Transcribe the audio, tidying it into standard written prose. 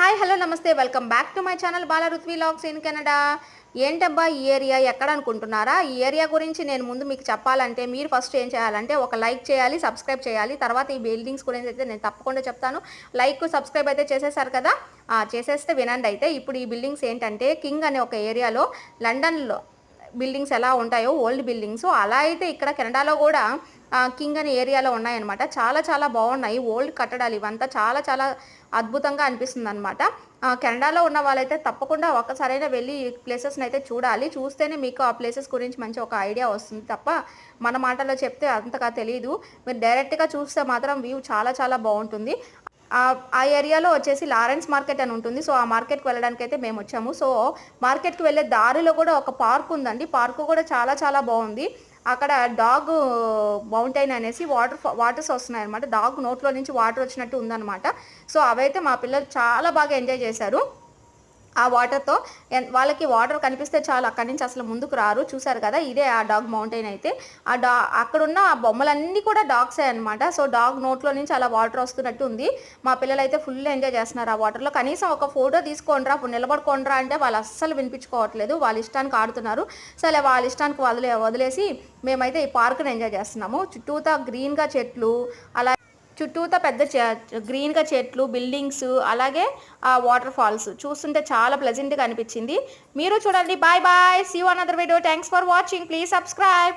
Hi hello నమస్తే welcome back to my channel Bala Ruthvi vlogs in Canada. ఏంటబ్బా ఈ area ఎక్కడ అనుకుంటున్నారా? ఈ ఏరియా గురించి నేను ముందు మీకు చెప్పాలంటే మీరు ఫస్ట్ ఏం చేయాలంటే ఒక లైక్ చేయాలి, సబ్స్క్రైబ్ చేయాలి. తర్వాత ఈ బిల్డింగ్స్ గురించి అయితే నేను తప్పకుండా చెప్తాను. లైక్ సబ్స్క్రైబ్ అయితే చేసేసారు కదా, చేసేస్తే వినండి. అయితే ఇప్పుడు ఈ బిల్డింగ్స్ ఏంటంటే కింగ్ అనే ఒక ఏరియాలో లండన్లో బిల్డింగ్స్ ఎలా ఉంటాయో ఓల్డ్ బిల్డింగ్స్ అలా అయితే ఇక్కడ కెనడాలో కూడా కింగ్ అనే ఏరియాలో ఉన్నాయన్నమాట. చాలా చాలా బాగున్నాయి ఓల్డ్ కట్టడాలు ఇవంతా. చాలా చాలా అద్భుతంగా అనిపిస్తుంది అనమాట. కెనడాలో ఉన్న వాళ్ళైతే తప్పకుండా ఒక్కసారైనా వెళ్ళి ప్లేసెస్ని అయితే చూడాలి. చూస్తేనే మీకు ఆ ప్లేసెస్ గురించి మంచి ఒక ఐడియా వస్తుంది తప్ప మన మాటల్లో చెప్తే అంతగా తెలియదు. మీరు డైరెక్ట్గా చూస్తే మాత్రం వ్యూ చాలా చాలా బాగుంటుంది. ఆ ఏరియాలో వచ్చేసి లారెన్స్ మార్కెట్ అని ఉంటుంది. సో ఆ మార్కెట్కి వెళ్ళడానికి అయితే మేము వచ్చాము. సో మార్కెట్కి వెళ్ళే దారిలో కూడా ఒక పార్క్ ఉందండి. పార్క్ కూడా చాలా చాలా బాగుంది. అక్కడ డాగ్ మౌంటైన్ అనేసి వాటర్స్ వస్తున్నాయి అనమాట. డాగ్ నోట్లో నుంచి వాటర్ వచ్చినట్టు ఉందన్నమాట. సో అవైతే మా పిల్లలు చాలా బాగా ఎంజాయ్ చేశారు. ఆ వాటర్తో వాళ్ళకి వాటర్ కనిపిస్తే చాలు, అక్కడి నుంచి అసలు ముందుకు రారు. చూసారు కదా, ఇదే ఆ డాగ్ మౌంటైన్. అయితే అక్కడున్న ఆ బొమ్మలన్నీ కూడా డాగ్సే అనమాట. సో డాగ్ నోట్లో నుంచి అలా వాటర్ వస్తున్నట్టు ఉంది. మా పిల్లలు అయితే ఫుల్ ఎంజాయ్ చేస్తున్నారు ఆ వాటర్లో. కనీసం ఒక ఫోటో తీసుకోండిరా, నిలబడుకోండిరా అంటే వాళ్ళు అస్సలు వినిపించుకోవట్లేదు. వాళ్ళ ఇష్టానికి ఆడుతున్నారు. సరే వాళ్ళ ఇష్టానికి వదిలేసి మేమైతే ఈ పార్క్ని ఎంజాయ్ చేస్తున్నాము. చుట్టూతా గ్రీన్గా చెట్లు, అలా చుట్టూతా పెద్ద గ్రీన్గా చెట్లు, బిల్డింగ్స్, అలాగే ఆ వాటర్ ఫాల్స్ చూస్తుంటే చాలా ప్లెజెంట్గా అనిపించింది. మీరు చూడండి. Bye bye, see you another video. Thanks for watching. Please subscribe.